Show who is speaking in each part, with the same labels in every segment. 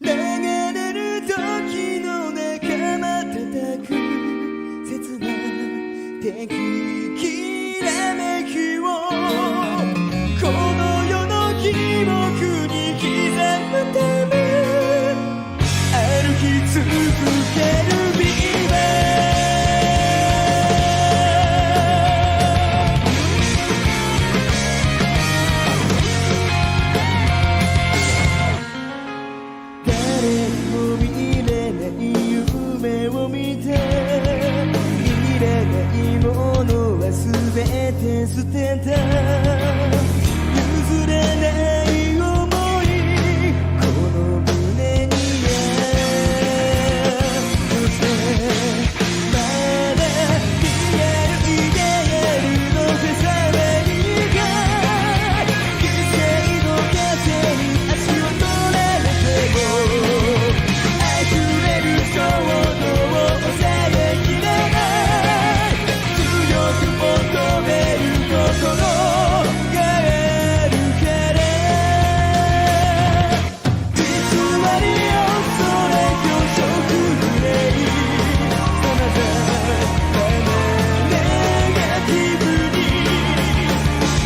Speaker 1: 流れる時の仲間叩く切な敵きらめきをこの世の記憶に刻むため歩き続けるビーバー全て捨てた譲れない想いこの胸にそしてまだ言えるの手さえにが犠牲の風に足を取られても溢れる衝動を抑えきれない強く求める心があるから偽りをそれ虚飾憂いさまざまなネガティブに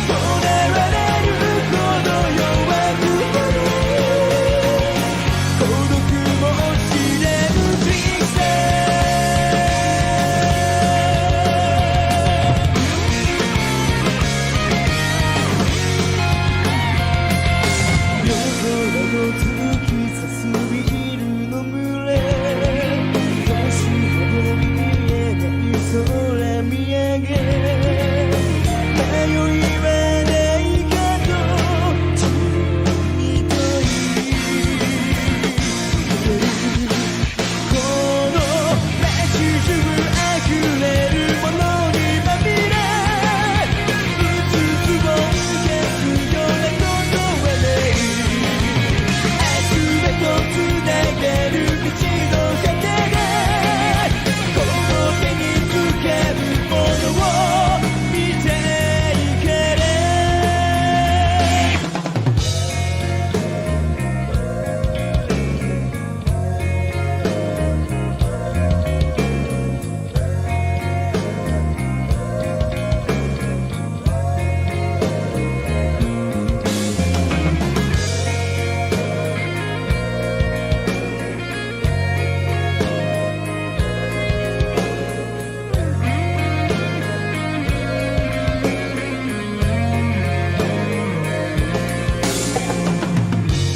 Speaker 1: とらわれるこの弱くほど孤独も知れぬ人生突き刺すビールの群れ星ほど見えない空見上げ迷いはないかと自分に問いこの街中溢れるものにまみれうつつを消すようなことはないつなげる道の果てでこの手に浮かぶものを見ていける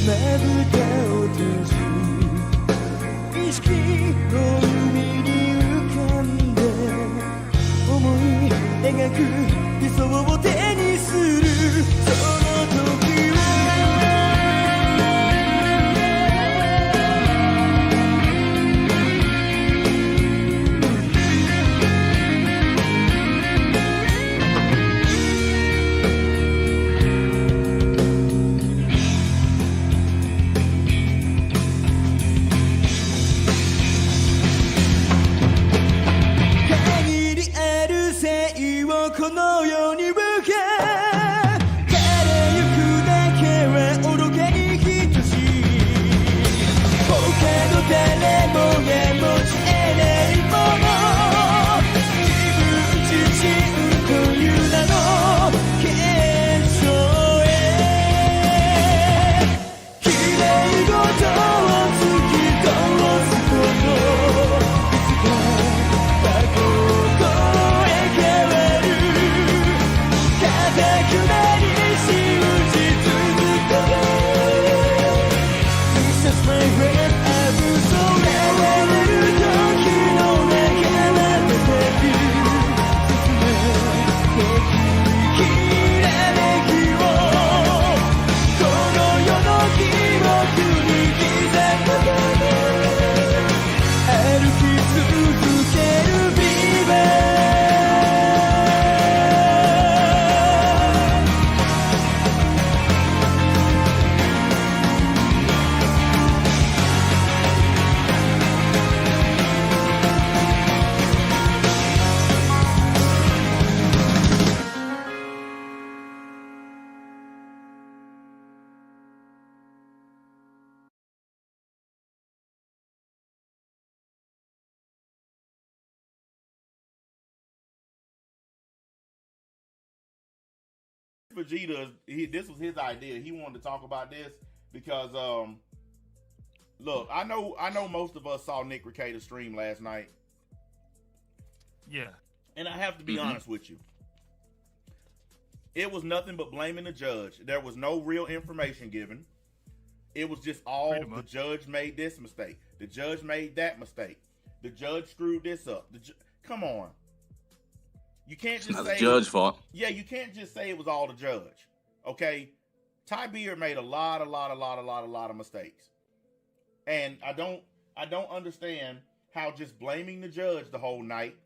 Speaker 1: まぶたを閉じ意識の海に浮かんで思い描く理想を手にするその時はこの世に向け枯れゆくだけは愚かに等しい他の誰もが持ち得ないもの自分自身という名の結晶へ綺麗事を突き通すこといつか過去へ変わる敵
Speaker 2: Vegeta, this was his idea. He wanted to talk about this because, look, I know most of us saw Nick Rekieta stream last night.
Speaker 3: Yeah.
Speaker 2: And I have to be honest with you. It was nothing but blaming the judge. There was no real information given. It was just all the judge made this mistake. The judge made that mistake. The judge screwed this up. Come on. You can't just say
Speaker 4: the judge's fault.
Speaker 2: Yeah, you can't just say it was all the judge. Okay? Ty Beard made a lot of mistakes. And I don't understand how just blaming the judge the whole night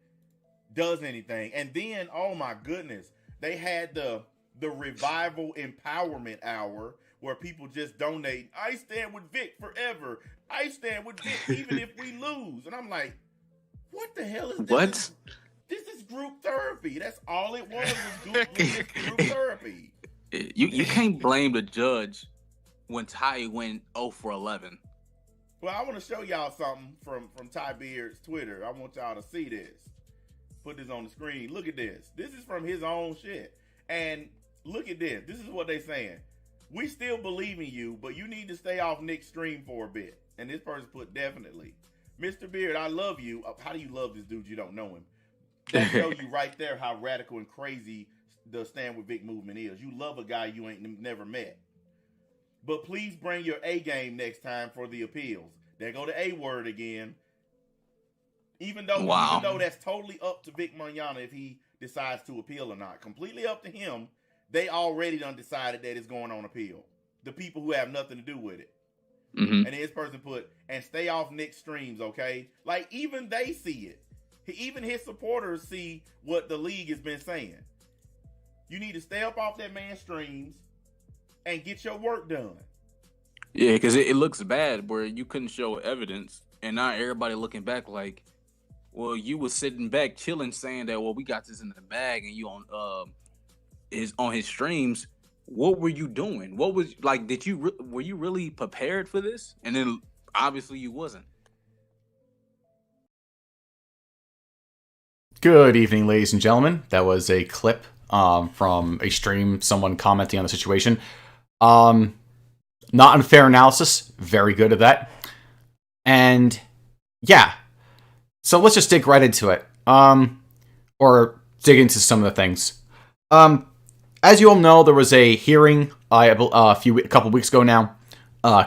Speaker 2: does anything. And then, oh my goodness, they had the Revival Empowerment Hour where people just donate. I stand with Vic forever. I stand with Vic even if we lose. And I'm like, what the hell is this?
Speaker 4: What?
Speaker 2: This is group therapy. That's all it was group therapy.
Speaker 4: You can't blame the judge when Ty went 0 for 11.
Speaker 2: Well, I want to show y'all something from Ty Beard's Twitter. I want y'all to see this. Put this on the screen. Look at this. This is from his own shit. And look at this. This is what they saying. We still believe in you, but you need to stay off Nick's stream for a bit. And this person put definitely. Mr. Beard, I love you. How do you love this dude? You don't know him. That show you right there how radical and crazy the Stand With Vic movement is. You love a guy you ain't never met. But please bring your A game next time for the appeals. There go the A word again. Even though that's totally up to Vic Mignogna if he decides to appeal or not. Completely up to him. They already done decided that it's going on appeal. The people who have nothing to do with it.
Speaker 4: Mm-hmm.
Speaker 2: And this person put, and stay off Nick's streams, okay? Like, even they see it. Even his supporters see what the league has been saying. You need to stay up off that man's streams and get your work done.
Speaker 4: Yeah, because it looks bad where you couldn't show evidence, and now everybody looking back like, well, you was sitting back chilling, saying that, well, we got this in the bag, and you on his streams. What were you doing? What was like? Were you really prepared for this? And then obviously you wasn't.
Speaker 5: Good evening, ladies and gentlemen. That was a clip from a stream, someone commenting on the situation. Not unfair analysis. Very good at that. And yeah. So let's just dig right into it. Or dig into some of the things. As you all know, there was a hearing a couple weeks ago now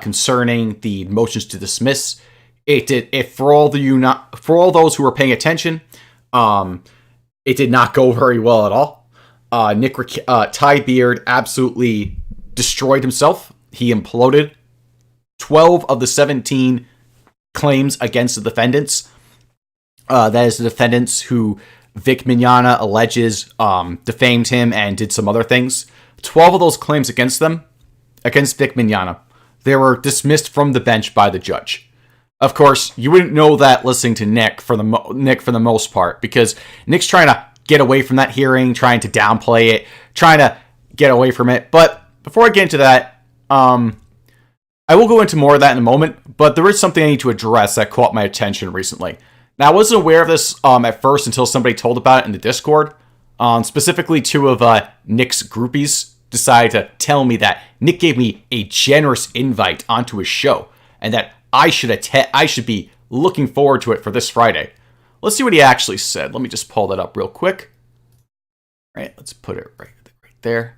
Speaker 5: concerning the motions to dismiss. For all those who were paying attention, it did not go very well at all. Ty Beard absolutely destroyed himself. He imploded. 12 of the 17 claims against the defendants. That is the defendants who Vic Mignogna alleges defamed him and did some other things. 12 of those claims against Vic Mignogna, they were dismissed from the bench by the judge. Of course, you wouldn't know that listening to Nick for the most part, because Nick's trying to get away from that hearing, trying to downplay it, trying to get away from it. But before I get into that, I will go into more of that in a moment, but there is something I need to address that caught my attention recently. Now, I wasn't aware of this at first until somebody told about it in the Discord. Specifically, two of Nick's groupies decided to tell me that Nick gave me a generous invite onto his show, and that I should be looking forward to it for this Friday. Let's see what he actually said. Let me just pull that up real quick. All right, let's put it right there.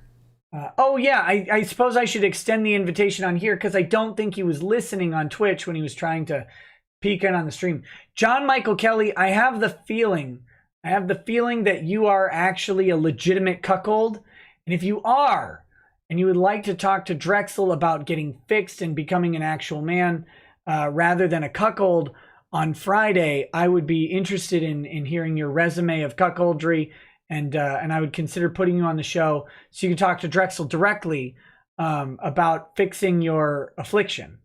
Speaker 6: I suppose I should extend the invitation on here because I don't think he was listening on Twitch when he was trying to peek in on the stream. John Michael Kelly, I have the feeling that you are actually a legitimate cuckold. And if you are, and you would like to talk to Drexel about getting fixed and becoming an actual man, rather than a cuckold on Friday, I would be interested in hearing your resume of cuckoldry, and I would consider putting you on the show so you can talk to Drexel directly about fixing your affliction.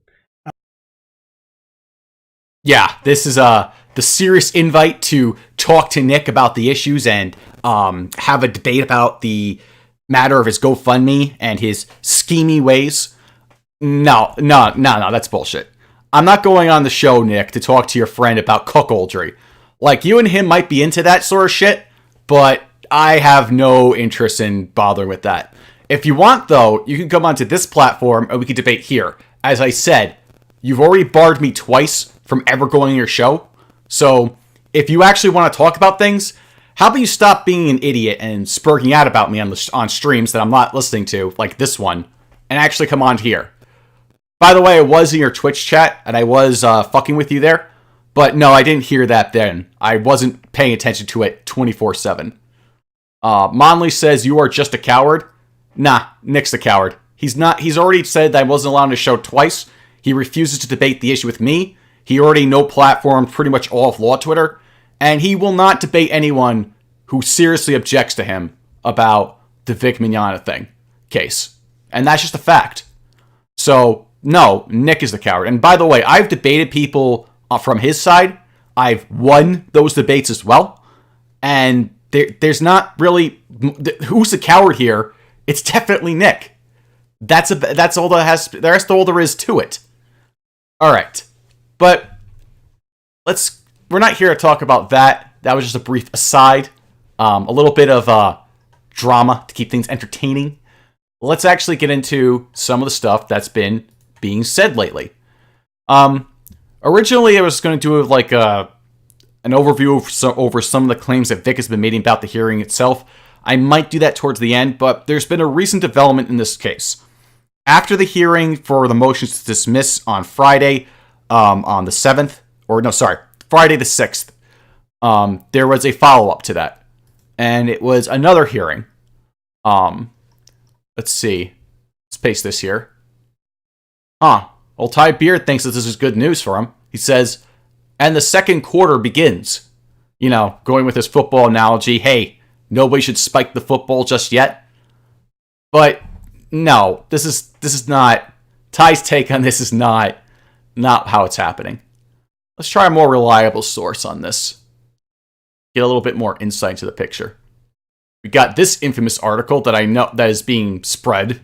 Speaker 5: Yeah, this is the serious invite to talk to Nick about the issues and have a debate about the matter of his GoFundMe and his schemy ways. No, that's bullshit. I'm not going on the show, Nick, to talk to your friend about cuckoldry. Like, you and him might be into that sort of shit, but I have no interest in bothering with that. If you want, though, you can come onto this platform and we can debate here. As I said, you've already barred me twice from ever going on your show. So if you actually want to talk about things, how about you stop being an idiot and spurging out about me on streams that I'm not listening to, like this one, and actually come on here. By the way, I was in your Twitch chat, and I was fucking with you there. But no, I didn't hear that then. I wasn't paying attention to it 24/7. Monley says, you are just a coward. Nah, Nick's a coward. He's not. He's already said that I wasn't allowed on his show twice. He refuses to debate the issue with me. He already no-platformed pretty much all of Law Twitter. And he will not debate anyone who seriously objects to him about the Vic Mignogna case. And that's just a fact. So, no, Nick is the coward. And by the way, I've debated people from his side. I've won those debates as well. And there's not really... Who's the coward here? It's definitely Nick. That's all that's all there is to it. Alright. But we're not here to talk about that. That was just a brief aside. A little bit of drama to keep things entertaining. Let's actually get into some of the stuff that's been being said lately. Originally, I was going to do like an overview over some of the claims that Vic has been making about the hearing itself. I might do that towards the end, but there's been a recent development in this case. After the hearing for the motions to dismiss on Friday, on the 7th, Friday the 6th, there was a follow-up to that. And it was another hearing. Let's see. Let's paste this here. Well, Ty Beard thinks that this is good news for him. He says, and the second quarter begins. You know, going with his football analogy, hey, nobody should spike the football just yet. But no, this is not... Ty's take on this is not how it's happening. Let's try a more reliable source on this. Get a little bit more insight into the picture. We got this infamous article that I know that is being spread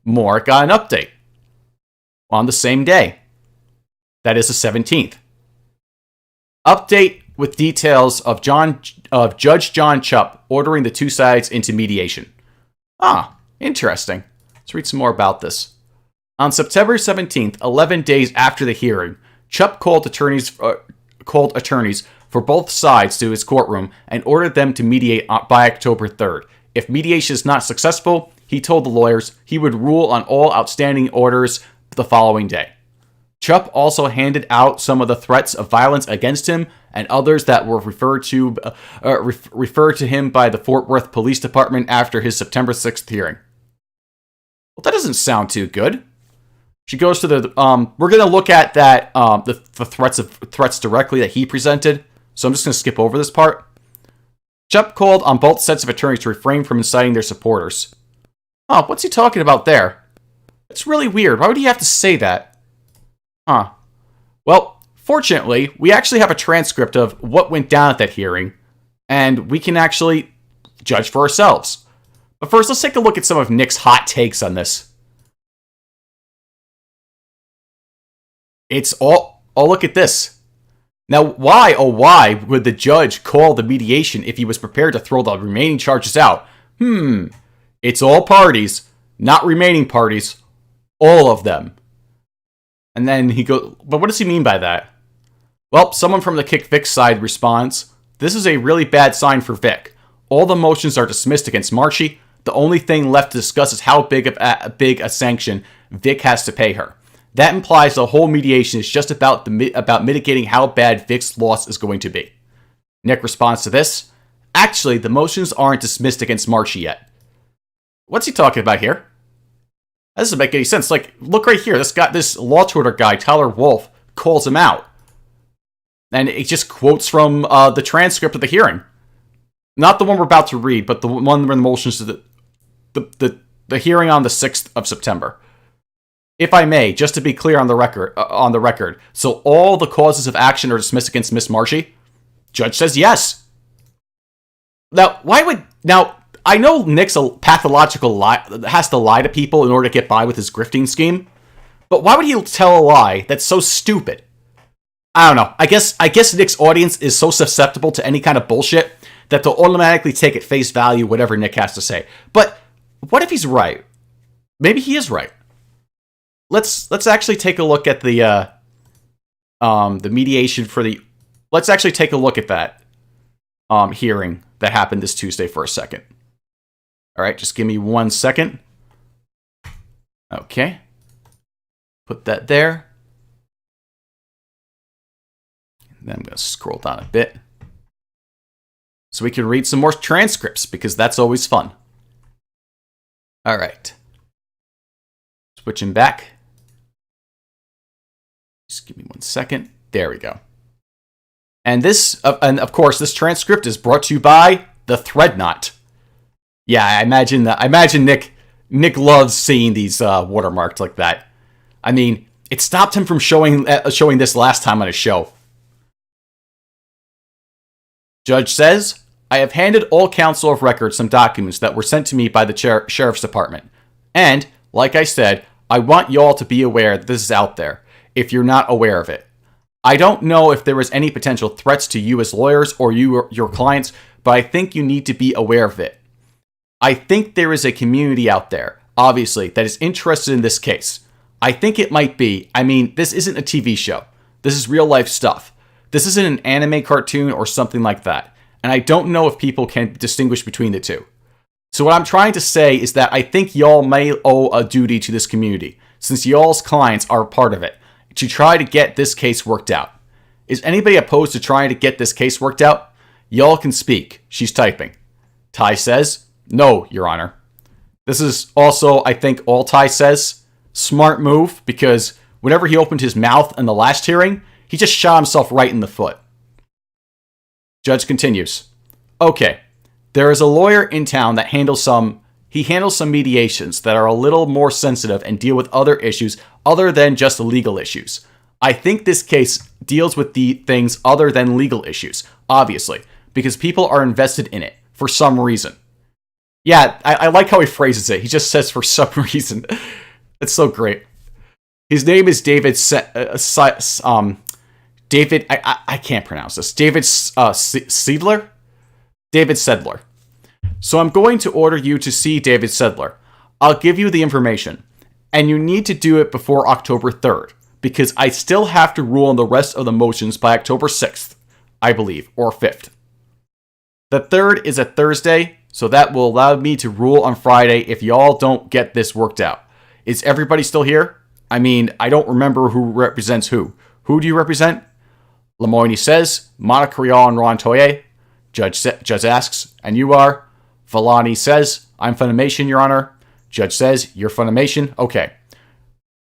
Speaker 5: more. Got an update on the same day. That is the 17th. Update with details of Judge John Chupp ordering the two sides into mediation. Interesting. Let's read some more about this. On September 17th, 11 days after the hearing, Chupp called attorneys for both sides to his courtroom and ordered them to mediate by October 3rd. If mediation is not successful, he told the lawyers he would rule on all outstanding orders the following day. Chupp also handed out some of the threats of violence against him and others that were referred to him by the Fort Worth Police Department after his September 6th hearing. Well, that doesn't sound too good. She goes to the we're going to look at that the threats directly that he presented. So I'm just going to skip over this part. Chupp called on both sets of attorneys to refrain from inciting their supporters. What's he talking about there? It's really weird. Why would he have to say that? Well, fortunately, we actually have a transcript of what went down at that hearing, and we can actually judge for ourselves. But first, let's take a look at some of Nick's hot takes on this. It's all... Oh, look at this. Now, why would the judge call the mediation if he was prepared to throw the remaining charges out? It's all parties, not remaining parties. All of them. And then he goes, but what does he mean by that? Well, someone from the Kick Vic side responds, this is a really bad sign for Vic. All the motions are dismissed against Marchie. The only thing left to discuss is how big a sanction Vic has to pay her. That implies the whole mediation is just about mitigating how bad Vic's loss is going to be. Nick responds to this, actually, the motions aren't dismissed against Marchie yet. What's he talking about here? That doesn't make any sense. Like, look right here. This Law Twitter guy, Tyler Wolf, calls him out. And it just quotes from the transcript of the hearing. Not the one we're about to read, but the one where the motions to the hearing on the 6th of September. If I may, just to be clear on the record, so all the causes of action are dismissed against Miss Marchie? Judge says yes. Now, I know Nick's a pathological has to lie to people in order to get by with his grifting scheme, but why would he tell a lie that's so stupid? I don't know. I guess Nick's audience is so susceptible to any kind of bullshit that they'll automatically take at face value whatever Nick has to say. But what if he's right? maybe he is right. Let's actually take a look at the mediation for the. Let's actually take a look at that hearing that happened this Tuesday for a second. All right, just give me 1 second. Okay, put that there. And then I'm going to scroll down a bit so we can read some more transcripts because that's always fun. All right, switching back. Just give me 1 second. There we go. And this, and of course, this transcript is brought to you by the Threadnought. Yeah, I imagine Nick loves seeing these watermarked like that. I mean, it stopped him from showing this last time on his show. Judge says, I have handed all counsel of record some documents that were sent to me by the Sheriff's Department. And, like I said, I want y'all to be aware that this is out there, if you're not aware of it. I don't know if there was any potential threats to you as lawyers or your clients, but I think you need to be aware of it. I think there is a community out there, obviously, that is interested in this case. I think it might be. I mean, this isn't a TV show. This is real life stuff. This isn't an anime cartoon or something like that. And I don't know if people can distinguish between the two. So what I'm trying to say is that I think y'all may owe a duty to this community, since y'all's clients are a part of it, to try to get this case worked out. Is anybody opposed to trying to get this case worked out? Y'all can speak. She's typing. Ty says, no, Your Honor. This is also, I think, all Ty says. Smart move, because whenever he opened his mouth in the last hearing, he just shot himself right in the foot. Judge continues. Okay, there is a lawyer in town that handles some mediations that are a little more sensitive and deal with other issues other than just legal issues. I think this case deals with the things other than legal issues, obviously, because people are invested in it for some reason. Yeah, I like how he phrases it. He just says for some reason. It's so great. His name is David David, I can't pronounce this. David Sedler? David Sedler. So I'm going to order you to see David Sedler. I'll give you the information. And you need to do it before October 3rd. Because I still have to rule on the rest of the motions by October 6th, I believe, or 5th. The 3rd is a Thursday, so that will allow me to rule on Friday if y'all don't get this worked out. Is everybody still here? I mean, I don't remember who represents who. Who do you represent? Lemoyne says, Monica Rial and Ron Toye. Judge asks, and you are? Villani says, I'm Funimation, Your Honor. Judge says, you're Funimation? Okay.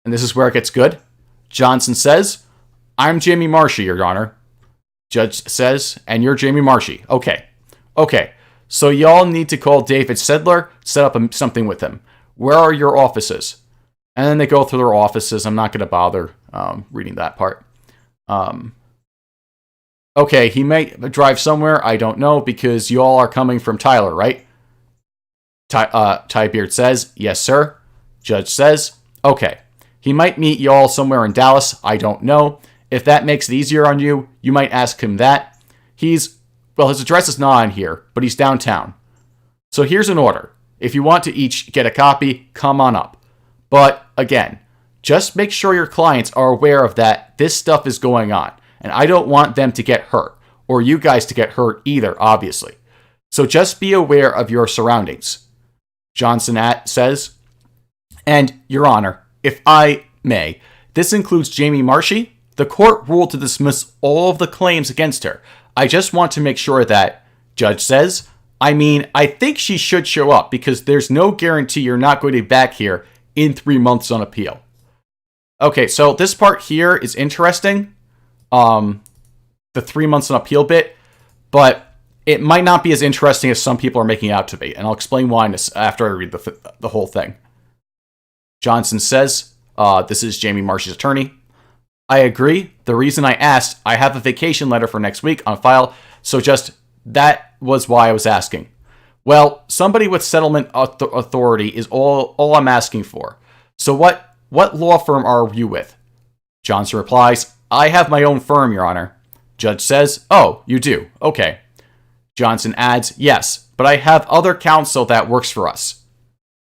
Speaker 5: And this is where it gets good. Johnson says, I'm Jamie Marshy, Your Honor. Judge says, and you're Jamie Marshy. Okay. So y'all need to call David Sedler, set up something with him. Where are your offices? And then they go through their offices. I'm not going to bother reading that part. Okay, he may drive somewhere. I don't know, because y'all are coming from Tyler, right? Ty Beard says, yes, sir. Judge says, okay. He might meet y'all somewhere in Dallas. I don't know. If that makes it easier on you, you might ask him that. His address is not on here, but he's downtown. So here's an order. If you want to each get a copy, come on up. But again, just make sure your clients are aware of that this stuff is going on. And I don't want them to get hurt, or you guys to get hurt either, obviously. So just be aware of your surroundings. Johnson says, and, Your Honor, if I may, this includes Jamie Marshy. The court ruled to dismiss all of the claims against her. I just want to make sure that, Judge says, I mean, I think she should show up because there's no guarantee you're not going to be back here in 3 months on appeal. Okay, so this part here is interesting. The 3 months on appeal bit, but it might not be as interesting as some people are making it out to be, and I'll explain why after I read the whole thing. Johnson says, this is Jamie Marshy's attorney. I agree. The reason I asked, I have a vacation letter for next week on file, so just that was why I was asking. Well, somebody with settlement authority is all I'm asking for. So what law firm are you with? Johnson replies, I have my own firm, Your Honor. Judge says, oh, you do. Okay. Johnson adds, yes, but I have other counsel that works for us.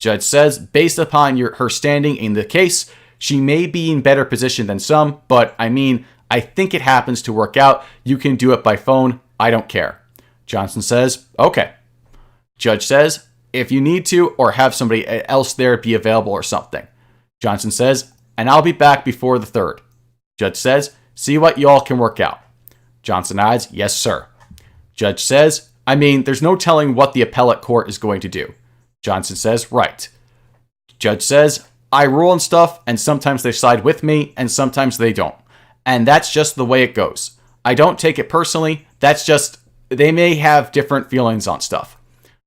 Speaker 5: Judge says, based upon her standing in the case, she may be in better position than some, but I mean, I think it happens to work out. You can do it by phone. I don't care. Johnson says, okay. Judge says, if you need to or have somebody else there be available or something. Johnson says, and I'll be back before the 3rd. Judge says, see what y'all can work out. Johnson nods, yes, sir. Judge says, I mean, there's no telling what the appellate court is going to do. Johnson says, right. Judge says, I rule and stuff, and sometimes they side with me, and sometimes they don't. And that's just the way it goes. I don't take it personally. That's just, they may have different feelings on stuff.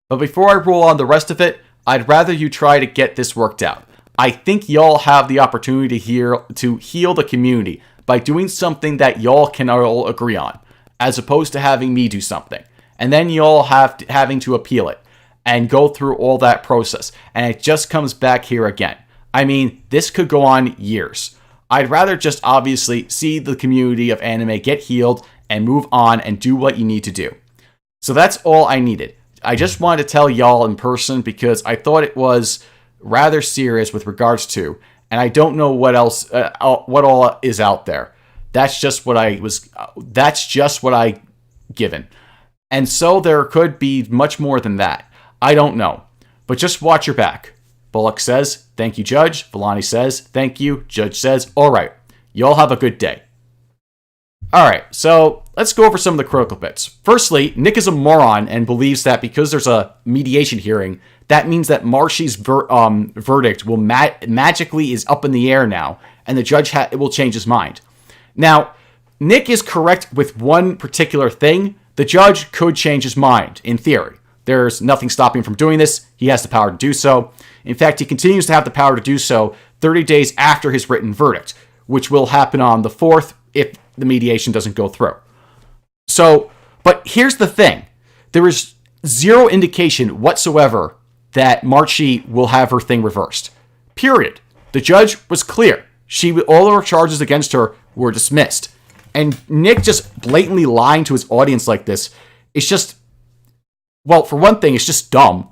Speaker 5: But before I rule on the rest of it, I'd rather you try to get this worked out. I think y'all have the opportunity here to heal the community by doing something that y'all can all agree on, as opposed to having me do something. And then y'all having to appeal it and go through all that process. And it just comes back here again. I mean, this could go on years. I'd rather just obviously see the community of anime get healed and move on and do what you need to do. So that's all I needed. I just wanted to tell y'all in person because I thought it was rather serious with regards to, and I don't know what else, what all is out there. That's just what I given. And so there could be much more than that. I don't know. But just watch your back. Bullock says, thank you, Judge. Villani says, thank you. Judge says, all right. Y'all have a good day. All right, so let's go over some of the critical bits. Firstly, Nick is a moron and believes that because there's a mediation hearing, that means that Marshy's verdict will magically is up in the air now, and the judge will change his mind. Now, Nick is correct with one particular thing. The judge could change his mind, in theory. There's nothing stopping him from doing this. He has the power to do so. In fact, he continues to have the power to do so 30 days after his written verdict, which will happen on the 4th if the mediation doesn't go through. So, but here's the thing. There is zero indication whatsoever that Marshy will have her thing reversed. Period. The judge was clear. All her charges against her were dismissed. And Nick just blatantly lying to his audience like this is just, well, for one thing, it's just dumb.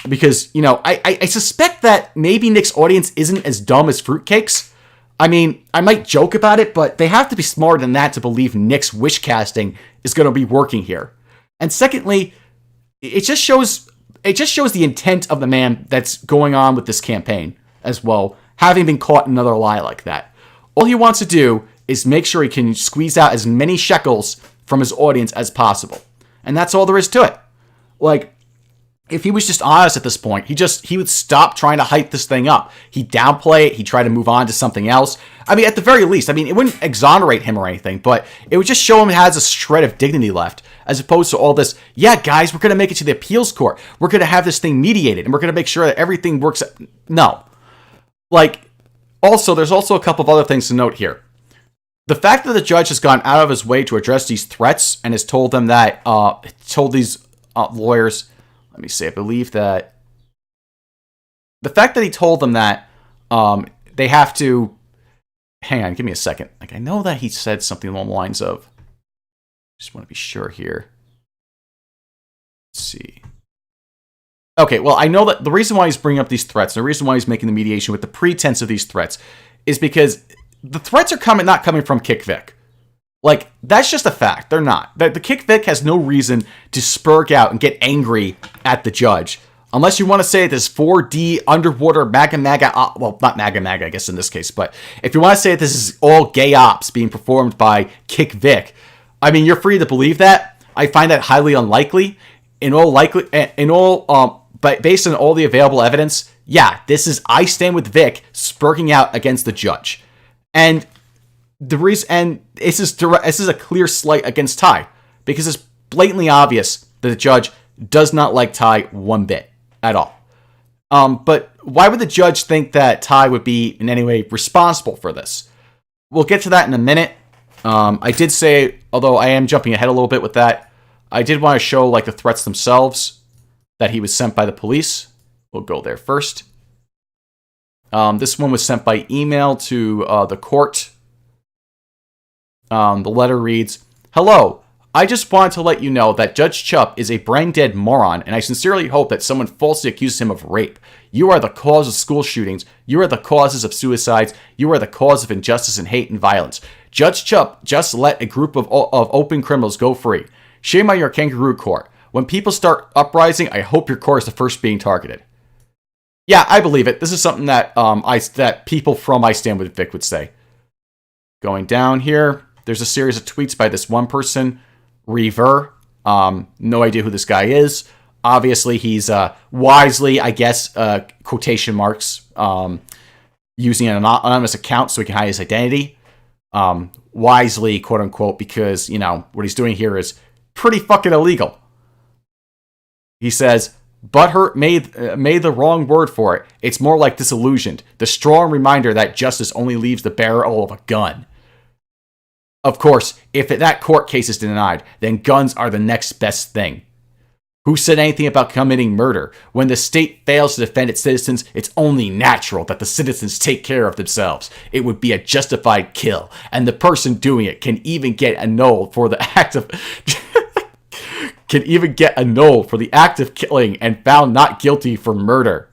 Speaker 5: Because, you know, I suspect that maybe Nick's audience isn't as dumb as fruitcakes. I mean, I might joke about it, but they have to be smarter than that to believe Nick's wish casting is going to be working here. And secondly, it just shows the intent of the man that's going on with this campaign as well, having been caught in another lie like that. All he wants to do is make sure he can squeeze out as many shekels from his audience as possible. And that's all there is to it. Like, if he was just honest at this point, he would stop trying to hype this thing up. He'd downplay it. He'd try to move on to something else. I mean, at the very least, it wouldn't exonerate him or anything, but it would just show him he has a shred of dignity left, as opposed to all this, yeah, guys, we're going to make it to the appeals court. We're going to have this thing mediated, and we're going to make sure that everything works. No. There's also a couple of other things to note here. The fact that the judge has gone out of his way to address these threats and has told them that, told these lawyers, let me see, I believe that the fact that he told them that they have to, hang on, give me a second. I know that he said something along the lines of, just want to be sure here. Let's see. Okay, well, I know that the reason why he's bringing up these threats, the reason why he's making the mediation with the pretense of these threats, is because the threats are not coming from Kick Vic. That's just a fact. They're not. The Kick Vic has no reason to spurg out and get angry at the judge. Unless you want to say this 4D underwater MAGA, well, not MAGA, I guess in this case, but if you want to say this is all gay ops being performed by Kick Vic, you're free to believe that. I find that highly unlikely. But based on all the available evidence, yeah, this is I stand with Vic spurging out against the judge. And the reason, and this is a clear slight against Ty, because it's blatantly obvious that the judge does not like Ty one bit at all. But why would the judge think that Ty would be in any way responsible for this? We'll get to that in a minute. I did say, although I am jumping ahead a little bit with that, I did want to show the threats themselves that he was sent by the police. We'll go there first. This one was sent by email to the court. The letter reads, "Hello, I just want to let you know that Judge Chupp is a brain-dead moron, and I sincerely hope that someone falsely accuses him of rape. You are the cause of school shootings. You are the causes of suicides. You are the cause of injustice and hate and violence. Judge Chupp just let a group of open criminals go free. Shame on your kangaroo court. When people start uprising, I hope your court is the first being targeted. Yeah, I believe it. This is something that that people from I Stand With Vic would say. Going down here, there's a series of tweets by this one person, Reaver. No idea who this guy is. Obviously, he's wisely, I guess, quotation marks, using an anonymous account so he can hide his identity. Wisely, quote unquote, because, you know, what he's doing here is pretty fucking illegal. He says, butthurt made the wrong word for it. It's more like disillusioned. The strong reminder that justice only leaves the barrel of a gun. Of course, if that court case is denied, then guns are the next best thing. Who said anything about committing murder? When the state fails to defend its citizens, it's only natural that the citizens take care of themselves. It would be a justified kill, and the person doing it can even get annulled for the act of killing and found not guilty for murder.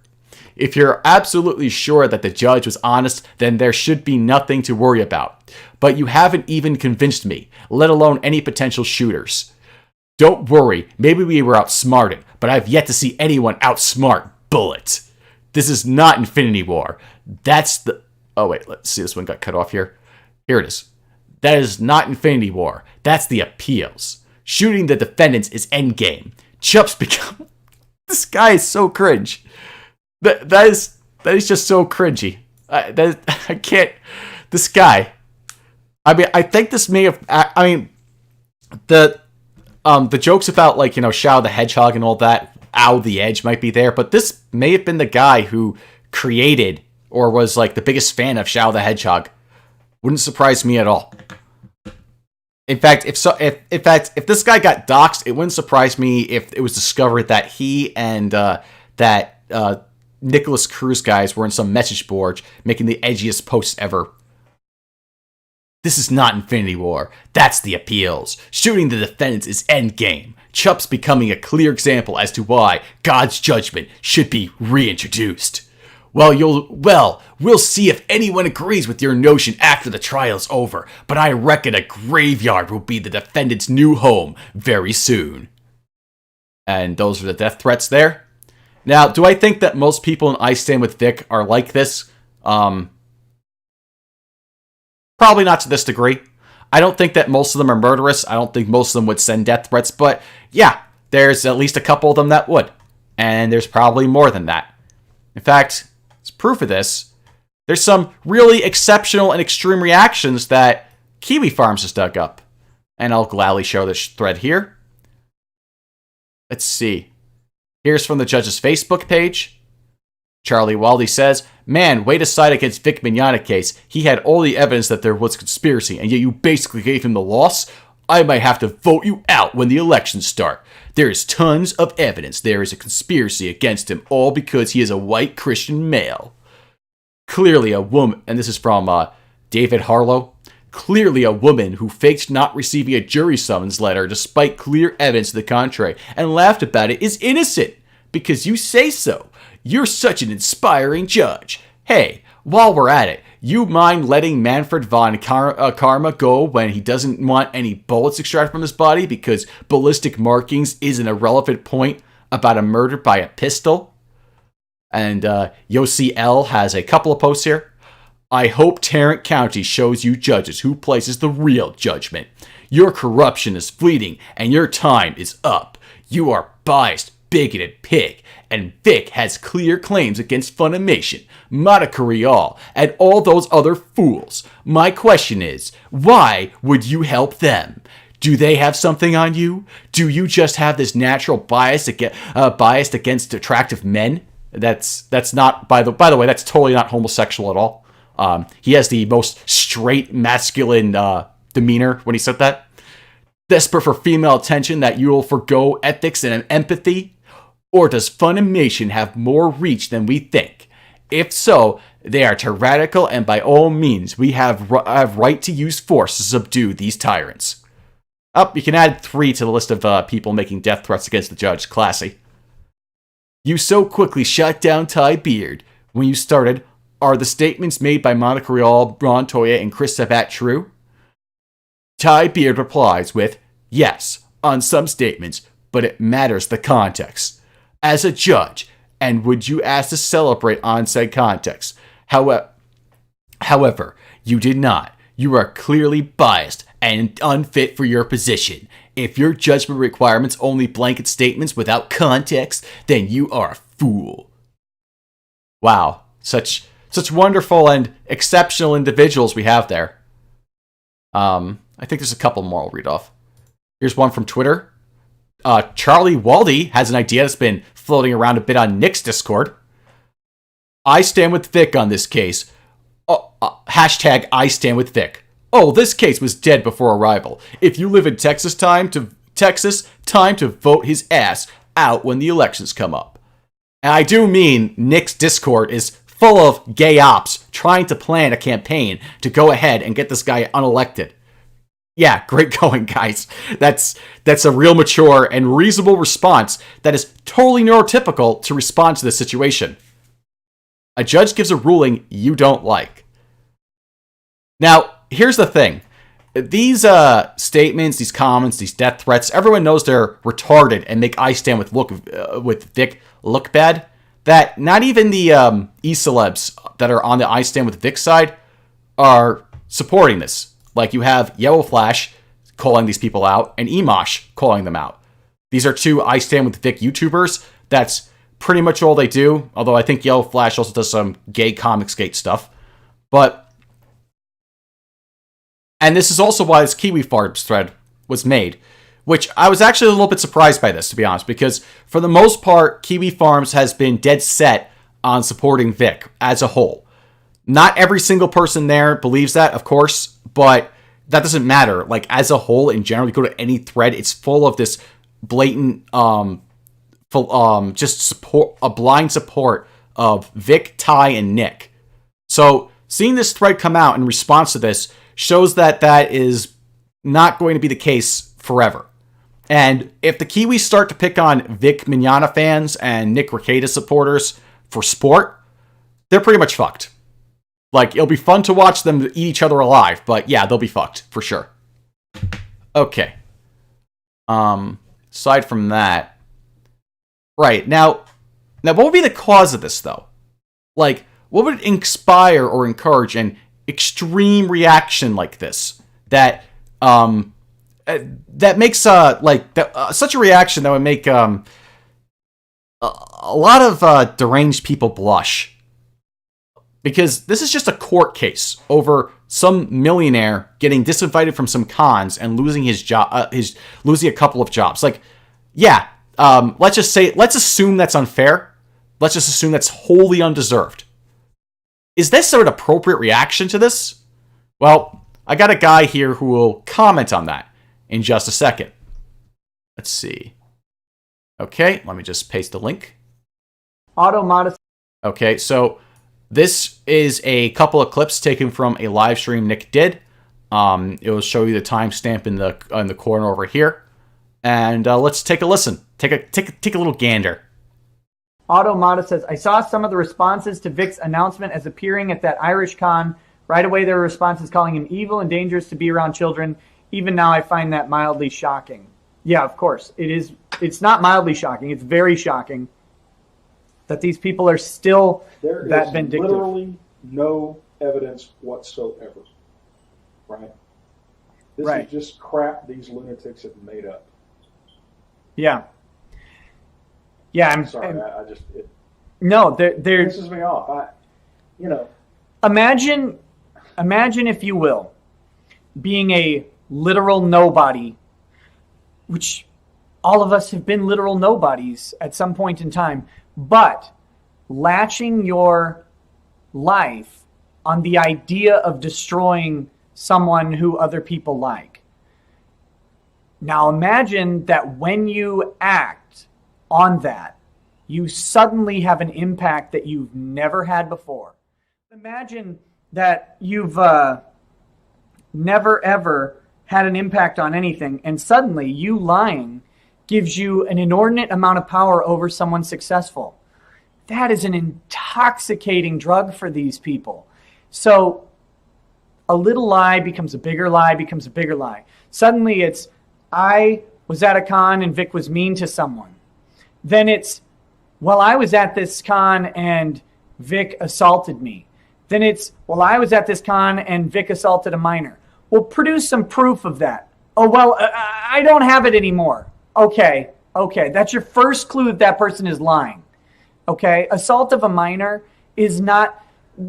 Speaker 5: If you're absolutely sure that the judge was honest, then there should be nothing to worry about. But you haven't even convinced me, let alone any potential shooters. Don't worry, maybe we were outsmarted, but I've yet to see anyone outsmart Bullet. This is not Infinity War. That's the... Oh wait, let's see, this one got cut off here. Here it is. That is not Infinity War. That's the appeals. Shooting the defendants is endgame. Chupp's become... This guy is so cringe. That is just so cringy. I can't... This guy... I mean, I think this may have... I mean, the jokes about, like, you know, Shadow the Hedgehog and all that, Ow the Edge might be there, but this may have been the guy who created or was, like, the biggest fan of Shadow the Hedgehog. Wouldn't surprise me at all. In fact, if this guy got doxxed, it wouldn't surprise me if it was discovered that he and that Nicholas Cruz guys were in some message board making the edgiest posts ever. This is not Infinity War. That's the appeals. Shooting the defendants is endgame. Chupp's becoming a clear example as to why God's judgment should be reintroduced. Well, we'll see if anyone agrees with your notion after the trial's over, but I reckon a graveyard will be the defendant's new home very soon. And those are the death threats there. Now, do I think that most people in I Stand With Vic are like this? Probably not to this degree. I don't think that most of them are murderous. I don't think most of them would send death threats, but yeah, there's at least a couple of them that would. And there's probably more than that. In fact, as proof of this, there's some really exceptional and extreme reactions that Kiwi Farms has dug up. And I'll gladly show this thread here. Let's see. Here's from the judge's Facebook page. Charlie Waldy says, man, way to side against Vic Mignogna case. He had all the evidence that there was conspiracy, and yet you basically gave him the loss. I might have to vote you out when the elections start. There is tons of evidence there is a conspiracy against him, all because he is a white Christian male. Clearly a woman, and this is from David Harlow, clearly a woman who faked not receiving a jury summons letter despite clear evidence to the contrary and laughed about it is innocent because you say so. You're such an inspiring judge. Hey, while we're at it, you mind letting Manfred von Karma go when he doesn't want any bullets extracted from his body because ballistic markings is an irrelevant point about a murder by a pistol? And Yossi L has a couple of posts here. I hope Tarrant County shows you judges who places the real judgment. Your corruption is fleeting and your time is up. You are biased, bigoted pig. And Vic has clear claims against Funimation, Monica Rial, and all those other fools. My question is, why would you help them? Do they have something on you? Do you just have this natural bias against attractive men? That's not, by the way, that's totally not homosexual at all. He has the most straight, masculine demeanor when he said that. Desperate for female attention that you will forgo ethics and empathy? Or does Funimation have more reach than we think? If so, they are tyrannical and by all means we have right to use force to subdue these tyrants. Up, you can add 3 to the list of people making death threats against the judge. Classy. You so quickly shot down Ty Beard. When you started, are the statements made by Monica Rial, Ron Toya, and Chris Sabat true? Ty Beard replies with, yes, on some statements, but it matters the context. As a judge, and would you ask to celebrate on said context? However, you did not. You are clearly biased and unfit for your position. If your judgment requirements only blanket statements without context, then you are a fool. Wow, such wonderful and exceptional individuals we have there. I think there's a couple more I'll read off. Here's one from Twitter. Charlie Waldy has an idea that's been floating around a bit on Nick's Discord. I stand with Vic on this case. Hashtag I stand with Vic. Oh, this case was dead before arrival. If you live in Texas, time to vote his ass out when the elections come up. And I do mean Nick's Discord is full of gay ops trying to plan a campaign to go ahead and get this guy unelected. Yeah, great going, guys. That's a real mature and reasonable response that is totally neurotypical to respond to this situation. A judge gives a ruling you don't like. Now, here's the thing. These statements, these comments, these death threats, everyone knows they're retarded and make I Stand with Vic look bad. That not even the e-celebs that are on the I Stand with Vic side are supporting this. Like you have Yellow Flash calling these people out and Emosh calling them out. These are 2 I Stand with Vic YouTubers. That's pretty much all they do. Although I think Yellow Flash also does some gay Comicsgate stuff. And this is also why this Kiwi Farms thread was made. Which I was actually a little bit surprised by this, to be honest. Because for the most part, Kiwi Farms has been dead set on supporting Vic as a whole. Not every single person there believes that, of course. But that doesn't matter. Like, as a whole, in general, you go to any thread, it's full of this blatant, just support, a blind support of Vic, Ty, and Nick. So, seeing this thread come out in response to this shows that that is not going to be the case forever. And if the Kiwis start to pick on Vic Mignogna fans and Nick Rekieta supporters for sport, they're pretty much fucked. Like, it'll be fun to watch them eat each other alive, but yeah, they'll be fucked, for sure. Okay. Aside from that... Right, now what would be the cause of this, though? Like, what would inspire or encourage an extreme reaction like this? That makes, such a reaction that would make, a lot of, deranged people blush. Because this is just a court case over some millionaire getting disinvited from some cons and losing his job, losing a couple of jobs. Like, yeah, let's assume that's unfair. Let's just assume that's wholly undeserved. Is this an appropriate reaction to this? Well, I got a guy here who will comment on that in just a second. Let's see. Okay, let me just paste the link. Okay, so this is a couple of clips taken from a live stream Nick did. It will show you the timestamp in the corner over here, and let's take a listen. Take a little gander.
Speaker 6: Automata says, I saw some of the responses to Vic's announcement as appearing at that Irish con. Right away, there were responses calling him evil and dangerous to be around children. Even now, I find that mildly shocking. Yeah, of course. It is. It's not mildly shocking. It's very shocking that these people are still that vindictive.
Speaker 7: There is literally no evidence whatsoever. Right? This is just crap these lunatics have made up.
Speaker 6: Yeah. Yeah, I'm
Speaker 7: sorry.
Speaker 6: No, they're
Speaker 7: pisses me off.
Speaker 6: Imagine, if you will, being a literal nobody, which all of us have been literal nobodies at some point in time, but latching your life on the idea of destroying someone who other people like. Now imagine that when you act on that, you suddenly have an impact that you've never had before. Imagine that you've never ever had an impact on anything, and suddenly you lying gives you an inordinate amount of power over someone successful. That is an intoxicating drug for these people. So a little lie becomes a bigger lie, becomes a bigger lie. Suddenly it's, I was at a con and Vic was mean to someone. Then it's, well, I was at this con and Vic assaulted me. Then it's, well, I was at this con and Vic assaulted a minor. Well, produce some proof of that. Oh, well, I don't have it anymore. Okay. That's your first clue that that person is lying. Okay. Assault of a minor is not,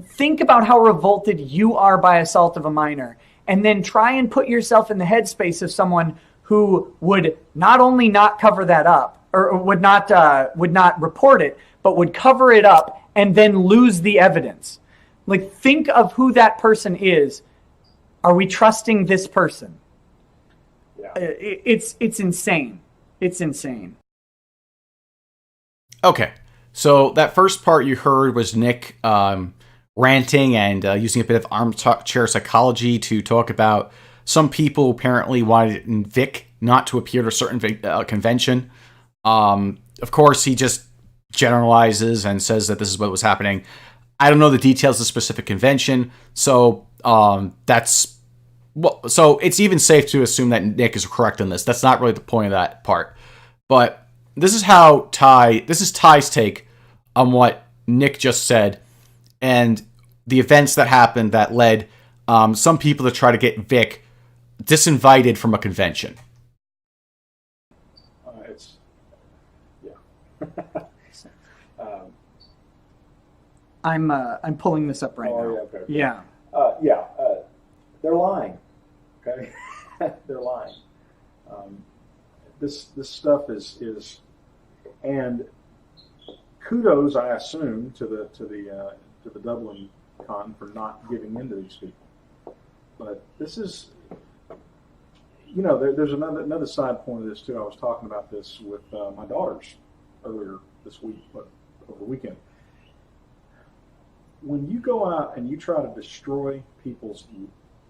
Speaker 6: think about how revolted you are by assault of a minor, and then try and put yourself in the headspace of someone who would not only not cover that up, or would not report it, but would cover it up and then lose the evidence. Like, think of who that person is. Are we trusting this person?
Speaker 7: Yeah.
Speaker 6: It's insane. It's insane.
Speaker 5: Okay, so that first part you heard was Nick ranting and using a bit of armchair psychology to talk about some people apparently wanted Vic not to appear at a certain convention. Of course, he just generalizes and says that this is what was happening. I don't know the details of the specific convention, so so it's even safe to assume that Nick is correct on this. That's not really the point of that part. But this is Ty's take on what Nick just said, and the events that happened that led some people to try to get Vic disinvited from a convention.
Speaker 6: I'm pulling this up right now.
Speaker 7: Yeah, okay.
Speaker 6: Yeah.
Speaker 7: They're lying. Okay, they're lying. This stuff is, and kudos, I assume, to the Dublin con for not giving in to these people. But this is, there's another side point of this too. I was talking about this with my daughters earlier this week, but over the weekend. When you go out and you try to destroy people's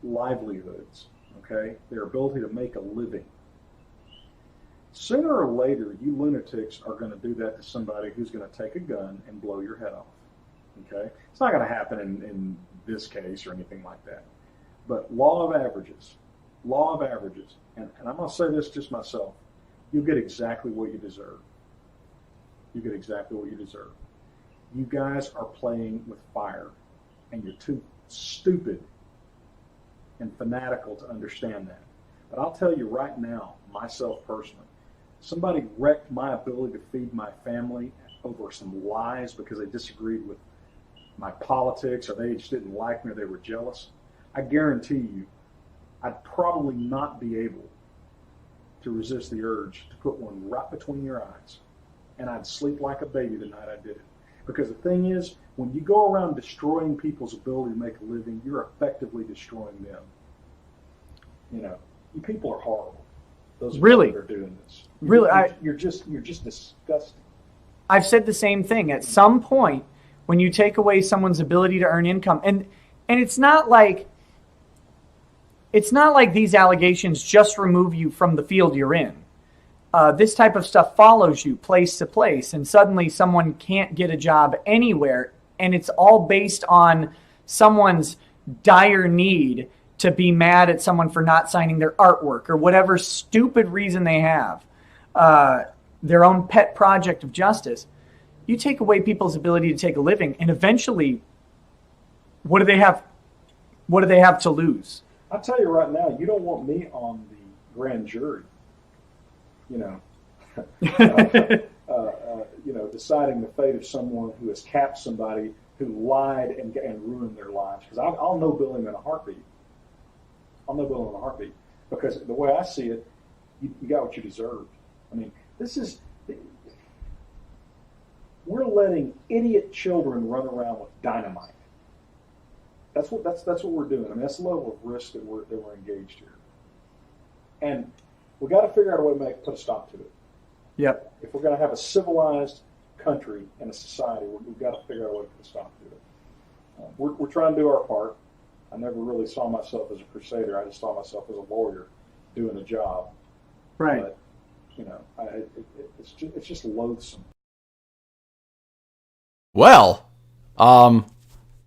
Speaker 7: livelihoods, okay, their ability to make a living, sooner or later, you lunatics are going to do that to somebody who's going to take a gun and blow your head off. Okay, it's not going to happen in this case or anything like that. But law of averages, and I'm going to say this just myself, you'll get exactly what you deserve. You get exactly what you deserve. You guys are playing with fire, and you're too stupid and fanatical to understand that. But I'll tell you right now, myself personally, somebody wrecked my ability to feed my family over some lies because they disagreed with my politics, or they just didn't like me, or they were jealous. I guarantee you, I'd probably not be able to resist the urge to put one right between your eyes. And I'd sleep like a baby the night I did it. Because the thing is, when you go around destroying people's ability to make a living, you're effectively destroying them. You people are horrible. Those
Speaker 6: really
Speaker 7: that are doing this.
Speaker 6: Really,
Speaker 7: you're just disgusting.
Speaker 6: I've said the same thing. At some point, when you take away someone's ability to earn income, and it's not like these allegations just remove you from the field you're in. This type of stuff follows you place to place, and suddenly someone can't get a job anywhere, and it's all based on someone's dire need to be mad at someone for not signing their artwork or whatever stupid reason they have, their own pet project of justice. You take away people's ability to take a living, and eventually, what do they have? What do they have to lose?
Speaker 7: I'll tell you right now, you don't want me on the grand jury. Deciding the fate of someone who has capped somebody who lied and ruined their lives. Because I'll no-bill him in a heartbeat. Because the way I see it, you got what you deserved. I mean, we're letting idiot children run around with dynamite. That's what we're doing. I mean, that's the level of risk that we're engaged here. And we got to figure out a way to put a stop to it.
Speaker 6: Yep.
Speaker 7: If we're going to have a civilized country and a society, we've got to figure out a way to put a stop to it. We're trying to do our part. I never really saw myself as a crusader. I just saw myself as a lawyer doing a job.
Speaker 6: Right.
Speaker 7: But, it's just loathsome.
Speaker 5: Well, that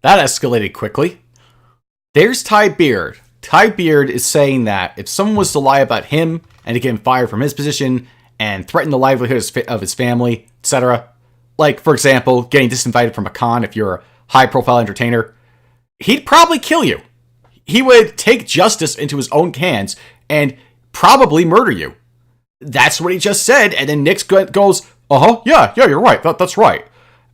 Speaker 5: escalated quickly. There's Ty Beard. Ty Beard is saying that if someone was to lie about him and to get him fired from his position and threaten the livelihood of his family, etc., like, for example, getting disinvited from a con if you're a high-profile entertainer, he'd probably kill you. He would take justice into his own hands and probably murder you. That's what he just said, and then Nick goes, yeah, you're right, that's right.